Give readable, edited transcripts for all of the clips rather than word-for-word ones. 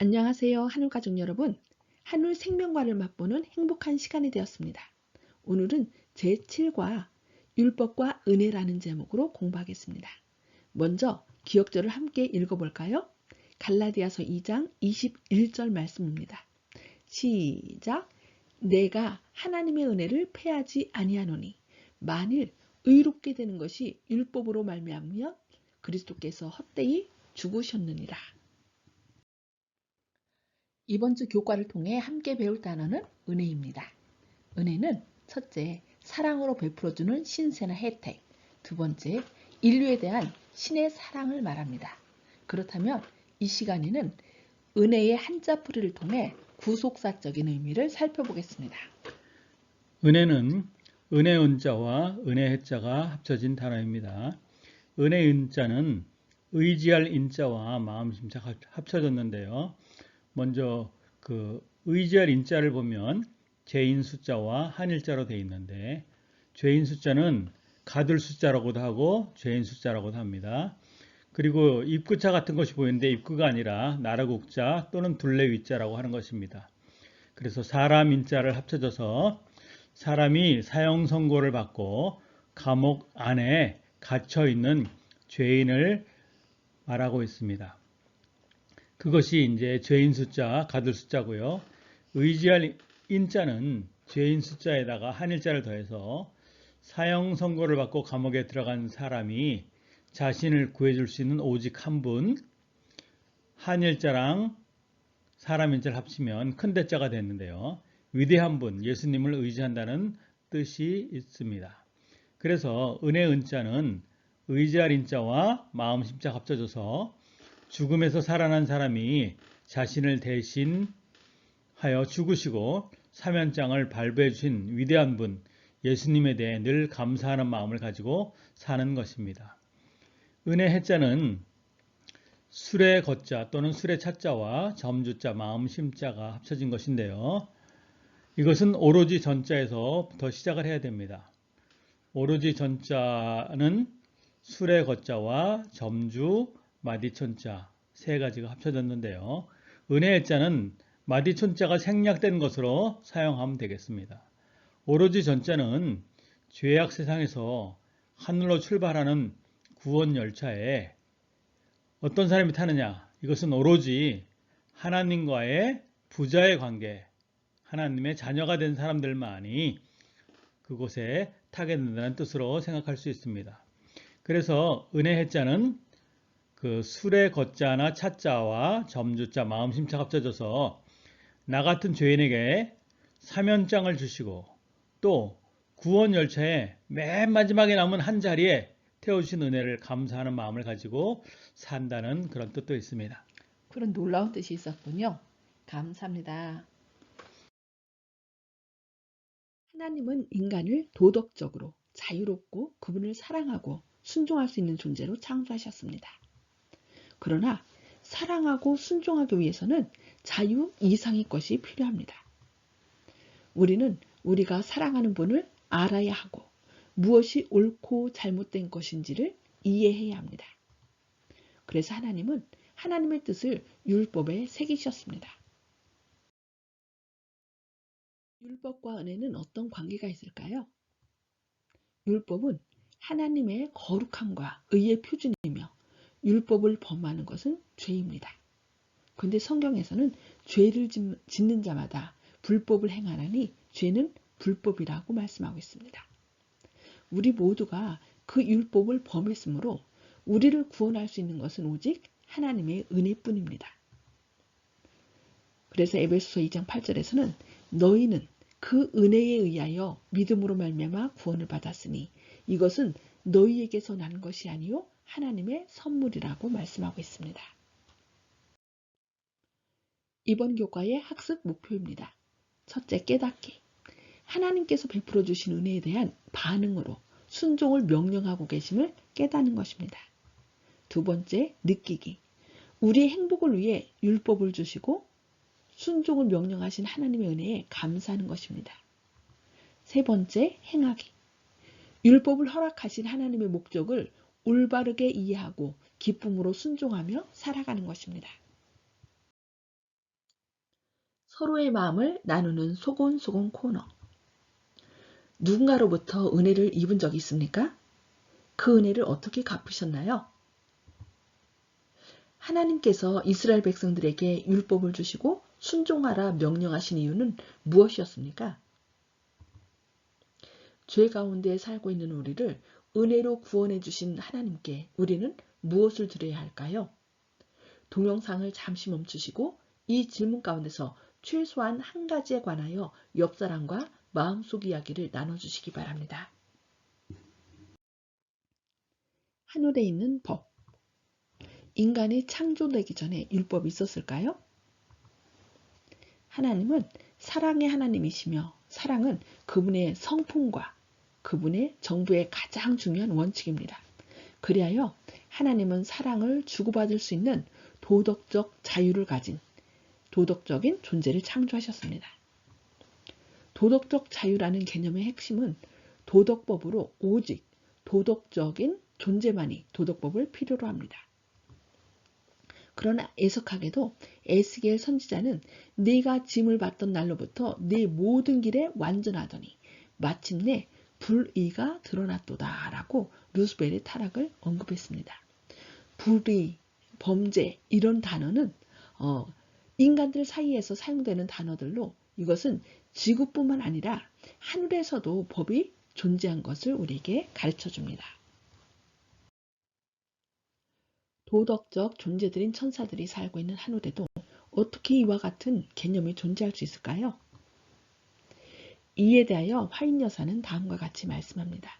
안녕하세요. 한울가족 여러분. 한울 생명과를 맛보는 행복한 시간이 되었습니다. 오늘은 제7과 율법과 은혜라는 제목으로 공부하겠습니다. 먼저 기억절을 함께 읽어볼까요? 갈라디아서 2장 21절 말씀입니다. 시작. 내가 하나님의 은혜를 패하지 아니하노니 만일 의롭게 되는 것이 율법으로 말미암으면 그리스도께서 헛되이 죽으셨느니라. 이번 주 교과를 통해 함께 배울 단어는 은혜입니다. 은혜는 첫째, 사랑으로 베풀어주는 신세나 혜택. 두 번째, 인류에 대한 신의 사랑을 말합니다. 그렇다면 이 시간에는 은혜의 한자풀이를 통해 구속사적인 의미를 살펴보겠습니다. 은혜는 은혜 은자와 은혜 해자가 합쳐진 단어입니다. 은혜 은자는 의지할 인자와 마음심자 합쳐졌는데요. 먼저 의지할 인자를 보면 죄인 숫자와 한일자로 되어 있는데 죄인 숫자는 가둘 숫자라고도 하고 죄인 숫자라고도 합니다. 그리고 입구자 같은 것이 보이는데 입구가 아니라 나라국자 또는 둘레 위자라고 하는 것입니다. 그래서 사람 인자를 합쳐져서 사람이 사형 선고를 받고 감옥 안에 갇혀 있는 죄인을 말하고 있습니다. 그것이 이제 죄인 숫자, 가둘 숫자고요. 의지할 인자는 죄인 숫자에다가 한일자를 더해서 사형 선고를 받고 감옥에 들어간 사람이 자신을 구해줄 수 있는 오직 한 분, 한일자랑 사람 인자를 합치면 큰 대자가 됐는데요. 위대한 분, 예수님을 의지한다는 뜻이 있습니다. 그래서 은혜 은자는 의지할 인자와 마음 심자 합쳐져서 죽음에서 살아난 사람이 자신을 대신하여 죽으시고 사면장을 발부해 주신 위대한 분 예수님에 대해 늘 감사하는 마음을 가지고 사는 것입니다. 은혜 해자는 술의 걷자 또는 술의 차자와 점주자, 마음 심자가 합쳐진 것인데요. 이것은 오로지 전자에서부터 시작을 해야 됩니다. 오로지 전자는 술의 걷자와 점주, 마디촌자 세 가지가 합쳐졌는데요. 은혜의 자는 마디촌자가 생략된 것으로 사용하면 되겠습니다. 오로지 전자는 죄악 세상에서 하늘로 출발하는 구원 열차에 어떤 사람이 타느냐? 이것은 오로지 하나님과의 부자의 관계, 하나님의 자녀가 된 사람들만이 그곳에 타게 된다는 뜻으로 생각할 수 있습니다. 그래서 은혜 해자는 그 술의 걷자나 차자와 점주자, 마음심자가 합쳐져서 나 같은 죄인에게 사면장을 주시고 또 구원 열차의 맨 마지막에 남은 한 자리에 태워주신 은혜를 감사하는 마음을 가지고 산다는 그런 뜻도 있습니다. 그런 놀라운 뜻이 있었군요. 감사합니다. 하나님은 인간을 도덕적으로 자유롭고 그분을 사랑하고 순종할 수 있는 존재로 창조하셨습니다. 그러나 사랑하고 순종하기 위해서는 자유 이상의 것이 필요합니다. 우리는 우리가 사랑하는 분을 알아야 하고 무엇이 옳고 잘못된 것인지를 이해해야 합니다. 그래서 하나님은 하나님의 뜻을 율법에 새기셨습니다. 율법과 은혜는 어떤 관계가 있을까요? 율법은 하나님의 거룩함과 의의 표준이며 율법을 범하는 것은 죄입니다. 그런데 성경에서는 죄를 짓는 자마다 불법을 행하나니 죄는 불법이라고 말씀하고 있습니다. 우리 모두가 그 율법을 범했으므로 우리를 구원할 수 있는 것은 오직 하나님의 은혜뿐입니다. 그래서 에베소서 2장 8절에서는 너희는 그 은혜에 의하여 믿음으로 말미암아 구원을 받았으니 이것은 너희에게서 난 것이 아니요 하나님의 선물이라고 말씀하고 있습니다. 이번 교과의 학습 목표입니다. 첫째, 깨닫기. 하나님께서 베풀어 주신 은혜에 대한 반응으로 순종을 명령하고 계심을 깨닫는 것입니다. 두 번째, 느끼기. 우리의 행복을 위해 율법을 주시고 순종을 명령하신 하나님의 은혜에 감사하는 것입니다. 세 번째, 행하기. 율법을 허락하신 하나님의 목적을 올바르게 이해하고 기쁨으로 순종하며 살아가는 것입니다. 서로의 마음을 나누는 소곤소곤 코너. 누군가로부터 은혜를 입은 적이 있습니까? 그 은혜를 어떻게 갚으셨나요? 하나님께서 이스라엘 백성들에게 율법을 주시고 순종하라 명령하신 이유는 무엇이었습니까? 죄 가운데 살고 있는 우리를 은혜로 구원해 주신 하나님께 우리는 무엇을 드려야 할까요? 동영상을 잠시 멈추시고 이 질문 가운데서 최소한 한 가지에 관하여 옆사람과 마음속 이야기를 나눠주시기 바랍니다. 하늘에 있는 법. 인간이 창조되기 전에 율법이 있었을까요? 하나님은 사랑의 하나님이시며 사랑은 그분의 성품과 그분의 정부의 가장 중요한 원칙입니다. 그리하여 하나님은 사랑을 주고받을 수 있는 도덕적 자유를 가진 도덕적인 존재를 창조하셨습니다. 도덕적 자유라는 개념의 핵심은 도덕법으로 오직 도덕적인 존재만이 도덕법을 필요로 합니다. 그러나 애석하게도 에스겔 선지자는 네가 짐을 받던 날로부터 네 모든 길에 완전하더니 마침내 불의가 드러났도다 라고 루스벨의 타락을 언급했습니다. 불의, 범죄 이런 단어는 인간들 사이에서 사용되는 단어들로 이것은 지구뿐만 아니라 하늘에서도 법이 존재한 것을 우리에게 가르쳐줍니다. 도덕적 존재들인 천사들이 살고 있는 하늘에도 어떻게 이와 같은 개념이 존재할 수 있을까요? 이에 대하여 화인 여사는 다음과 같이 말씀합니다.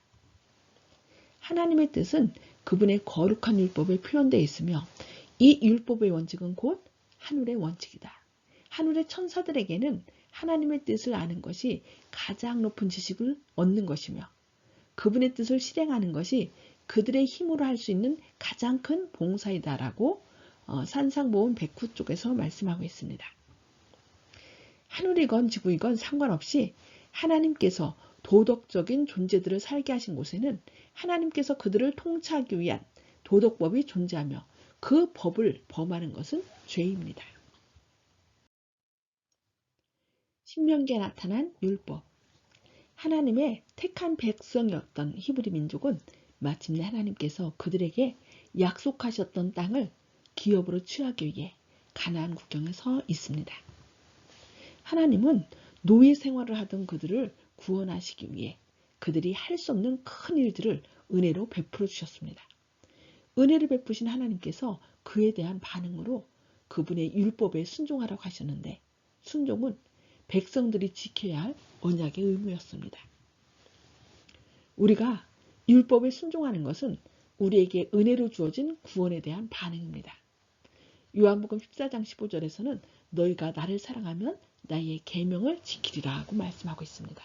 하나님의 뜻은 그분의 거룩한 율법에 표현되어 있으며 이 율법의 원칙은 곧 하늘의 원칙이다. 하늘의 천사들에게는 하나님의 뜻을 아는 것이 가장 높은 지식을 얻는 것이며 그분의 뜻을 실행하는 것이 그들의 힘으로 할 수 있는 가장 큰 봉사이다라고 산상보훈 109 쪽에서 말씀하고 있습니다. 하늘이건 지구이건 상관없이 하나님께서 도덕적인 존재들을 살게 하신 곳에는 하나님께서 그들을 통치하기 위한 도덕법이 존재하며 그 법을 범하는 것은 죄입니다. 신명기에 나타난 율법. 하나님의 택한 백성이었던 히브리 민족은 마침내 하나님께서 그들에게 약속하셨던 땅을 기업으로 취하기 위해 가나안 국경에 서 있습니다. 하나님은 노예 생활을 하던 그들을 구원하시기 위해 그들이 할 수 없는 큰 일들을 은혜로 베풀어 주셨습니다. 은혜를 베푸신 하나님께서 그에 대한 반응으로 그분의 율법에 순종하라고 하셨는데 순종은 백성들이 지켜야 할 언약의 의무였습니다. 우리가 율법에 순종하는 것은 우리에게 은혜로 주어진 구원에 대한 반응입니다. 요한복음 14장 15절에서는 너희가 나를 사랑하면 나의 계명을 지키리라 하고 말씀하고 있습니다.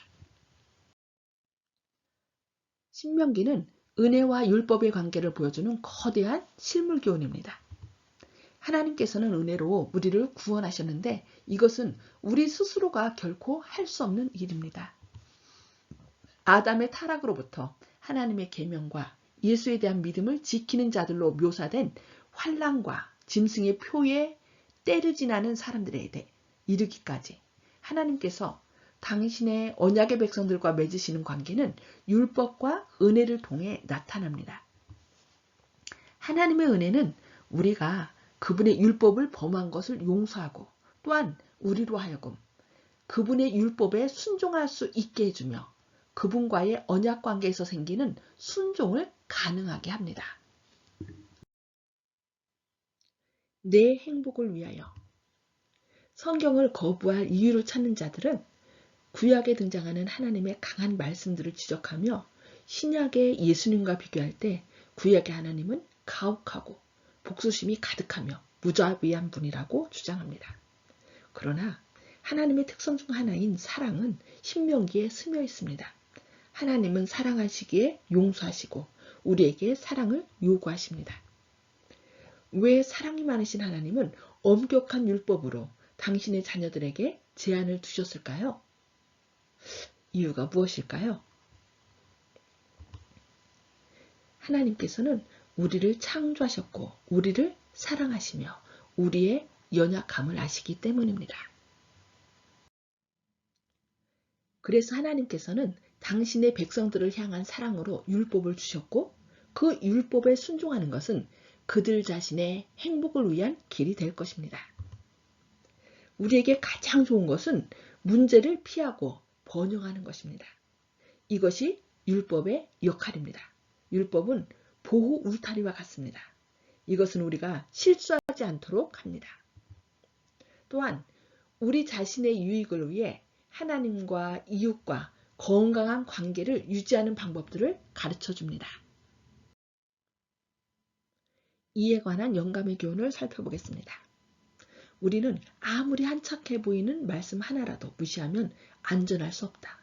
신명기는 은혜와 율법의 관계를 보여주는 거대한 실물 교훈입니다. 하나님께서는 은혜로 우리를 구원하셨는데 이것은 우리 스스로가 결코 할 수 없는 일입니다. 아담의 타락으로부터 하나님의 계명과 예수에 대한 믿음을 지키는 자들로 묘사된 환난과 짐승의 표에 때르지나는 사람들에 대해 이르기까지 하나님께서 당신의 언약의 백성들과 맺으시는 관계는 율법과 은혜를 통해 나타납니다. 하나님의 은혜는 우리가 그분의 율법을 범한 것을 용서하고 또한 우리로 하여금 그분의 율법에 순종할 수 있게 해주며 그분과의 언약 관계에서 생기는 순종을 가능하게 합니다. 내 행복을 위하여. 성경을 거부할 이유를 찾는 자들은 구약에 등장하는 하나님의 강한 말씀들을 지적하며 신약의 예수님과 비교할 때 구약의 하나님은 가혹하고 복수심이 가득하며 무자비한 분이라고 주장합니다. 그러나 하나님의 특성 중 하나인 사랑은 신명기에 스며 있습니다. 하나님은 사랑하시기에 용서하시고 우리에게 사랑을 요구하십니다. 왜 사랑이 많으신 하나님은 엄격한 율법으로 당신의 자녀들에게 제한을 두셨을까요? 이유가 무엇일까요? 하나님께서는 우리를 창조하셨고 우리를 사랑하시며 우리의 연약함을 아시기 때문입니다. 그래서 하나님께서는 당신의 백성들을 향한 사랑으로 율법을 주셨고 그 율법에 순종하는 것은 그들 자신의 행복을 위한 길이 될 것입니다. 우리에게 가장 좋은 것은 문제를 피하고 번영하는 것입니다. 이것이 율법의 역할입니다. 율법은 보호 울타리와 같습니다. 이것은 우리가 실수하지 않도록 합니다. 또한 우리 자신의 유익을 위해 하나님과 이웃과 건강한 관계를 유지하는 방법들을 가르쳐 줍니다. 이에 관한 영감의 교훈을 살펴보겠습니다. 우리는 아무리 한착해 보이는 말씀 하나라도 무시하면 안전할 수 없다.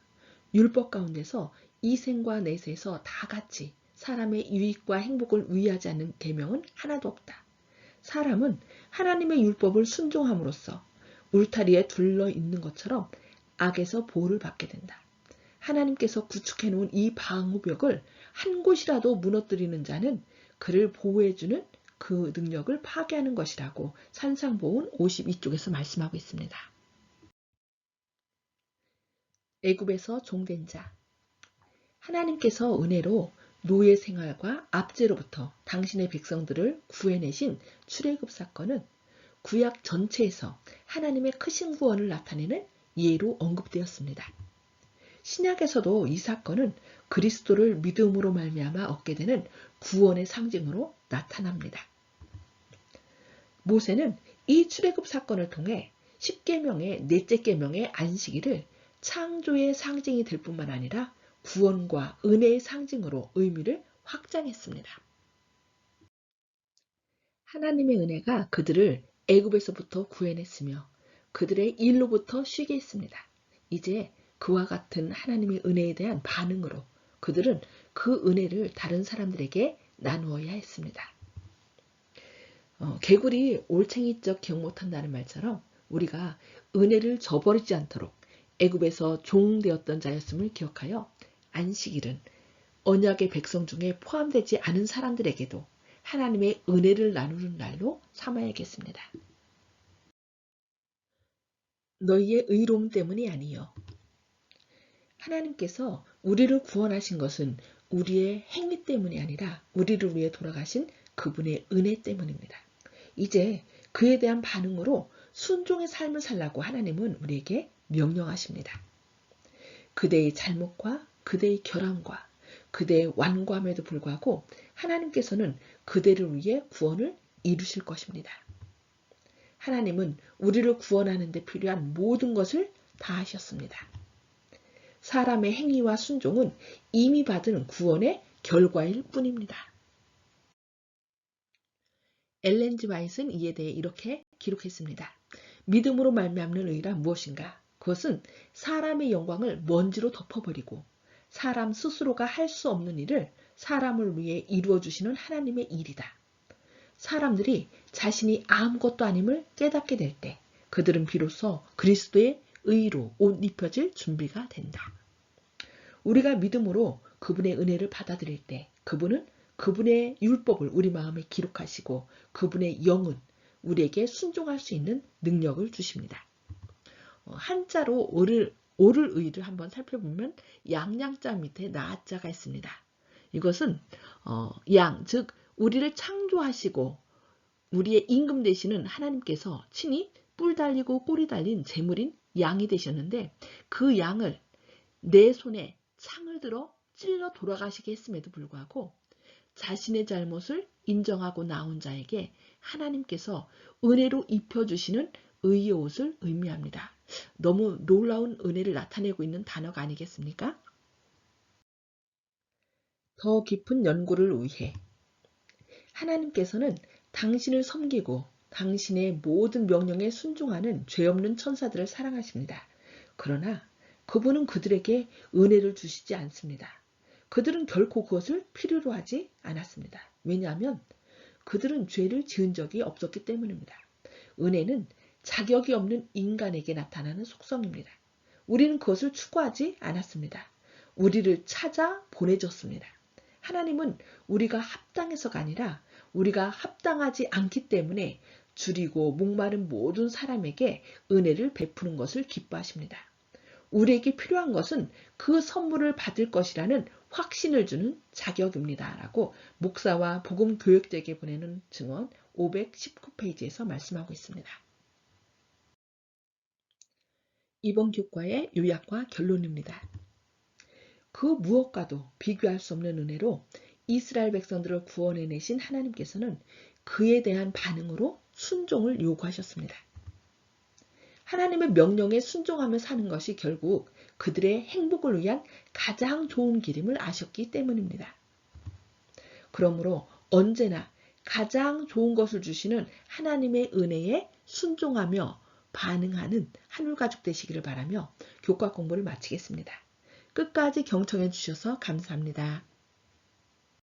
율법 가운데서 이생과 내세에서 다 같이 사람의 유익과 행복을 위하지 않는 계명은 하나도 없다. 사람은 하나님의 율법을 순종함으로써 울타리에 둘러 있는 것처럼 악에서 보호를 받게 된다. 하나님께서 구축해 놓은 이 방어벽을 한 곳이라도 무너뜨리는 자는 그를 보호해주는 그 능력을 파괴하는 것이라고 산상보훈 52쪽에서 말씀하고 있습니다. 애굽에서 종된 자. 하나님께서 은혜로 노예 생활과 압제로부터 당신의 백성들을 구해내신 출애굽 사건은 구약 전체에서 하나님의 크신 구원을 나타내는 예로 언급되었습니다. 신약에서도 이 사건은 그리스도를 믿음으로 말미암아 얻게 되는 구원의 상징으로 나타납니다. 모세는 이 출애굽 사건을 통해 십계명의 넷째 계명의 안식일을 창조의 상징이 될 뿐만 아니라 구원과 은혜의 상징으로 의미를 확장했습니다. 하나님의 은혜가 그들을 애굽에서부터 구해냈으며 그들의 일로부터 쉬게 했습니다. 이제 그와 같은 하나님의 은혜에 대한 반응으로 그들은 그 은혜를 다른 사람들에게 나누어야 했습니다. 개구리 올챙이적 기억 못한다는 말처럼 우리가 은혜를 저버리지 않도록 애굽에서 종되었던 자였음을 기억하여 안식일은 언약의 백성 중에 포함되지 않은 사람들에게도 하나님의 은혜를 나누는 날로 삼아야겠습니다. 너희의 의로움 때문이 아니요. 하나님께서 우리를 구원하신 것은 우리의 행위 때문이 아니라 우리를 위해 돌아가신 그분의 은혜 때문입니다. 이제 그에 대한 반응으로 순종의 삶을 살라고 하나님은 우리에게 명령하십니다. 그대의 잘못과 그대의 결함과 그대의 완고함에도 불구하고 하나님께서는 그대를 위해 구원을 이루실 것입니다. 하나님은 우리를 구원하는 데 필요한 모든 것을 다 하셨습니다. 사람의 행위와 순종은 이미 받은 구원의 결과일 뿐입니다. 엘렌 G. 화이트는 이에 대해 이렇게 기록했습니다. 믿음으로 말미암는 의란 무엇인가? 그것은 사람의 영광을 먼지로 덮어버리고 사람 스스로가 할 수 없는 일을 사람을 위해 이루어주시는 하나님의 일이다. 사람들이 자신이 아무것도 아님을 깨닫게 될 때 그들은 비로소 그리스도의 의로 옷 입혀질 준비가 된다. 우리가 믿음으로 그분의 은혜를 받아들일 때 그분은 그분의 율법을 우리 마음에 기록하시고 그분의 영은 우리에게 순종할 수 있는 능력을 주십니다. 한자로 오를 의를 한번 살펴보면 양양자 밑에 나자가 있습니다. 이것은 양, 즉 우리를 창조하시고 우리의 임금 되시는 하나님께서 친히 뿔 달리고 꼬리 달린 제물인 양이 되셨는데 그 양을 내 손에 창을 들어 찔러 돌아가시게 했음에도 불구하고 자신의 잘못을 인정하고 나온 자에게 하나님께서 은혜로 입혀주시는 의의 옷을 의미합니다. 너무 놀라운 은혜를 나타내고 있는 단어가 아니겠습니까? 더 깊은 연구를 위해 하나님께서는 당신을 섬기고 당신의 모든 명령에 순종하는 죄 없는 천사들을 사랑하십니다. 그러나 그분은 그들에게 은혜를 주시지 않습니다. 그들은 결코 그것을 필요로 하지 않았습니다. 왜냐하면 그들은 죄를 지은 적이 없었기 때문입니다. 은혜는 자격이 없는 인간에게 나타나는 속성입니다. 우리는 그것을 추구하지 않았습니다. 우리를 찾아 보내줬습니다. 하나님은 우리가 합당해서가 아니라 우리가 합당하지 않기 때문에 줄이고 목마른 모든 사람에게 은혜를 베푸는 것을 기뻐하십니다. 우리에게 필요한 것은 그 선물을 받을 것이라는 확신을 주는 자격입니다. 라고 목사와 복음 교역자에게 보내는 증언 519페이지에서 말씀하고 있습니다. 이번 교과의 요약과 결론입니다. 그 무엇과도 비교할 수 없는 은혜로 이스라엘 백성들을 구원해내신 하나님께서는 그에 대한 반응으로 순종을 요구하셨습니다. 하나님의 명령에 순종하며 사는 것이 결국 그들의 행복을 위한 가장 좋은 길임을 아셨기 때문입니다. 그러므로 언제나 가장 좋은 것을 주시는 하나님의 은혜에 순종하며 반응하는 한울가족 되시기를 바라며 교과 공부를 마치겠습니다. 끝까지 경청해 주셔서 감사합니다.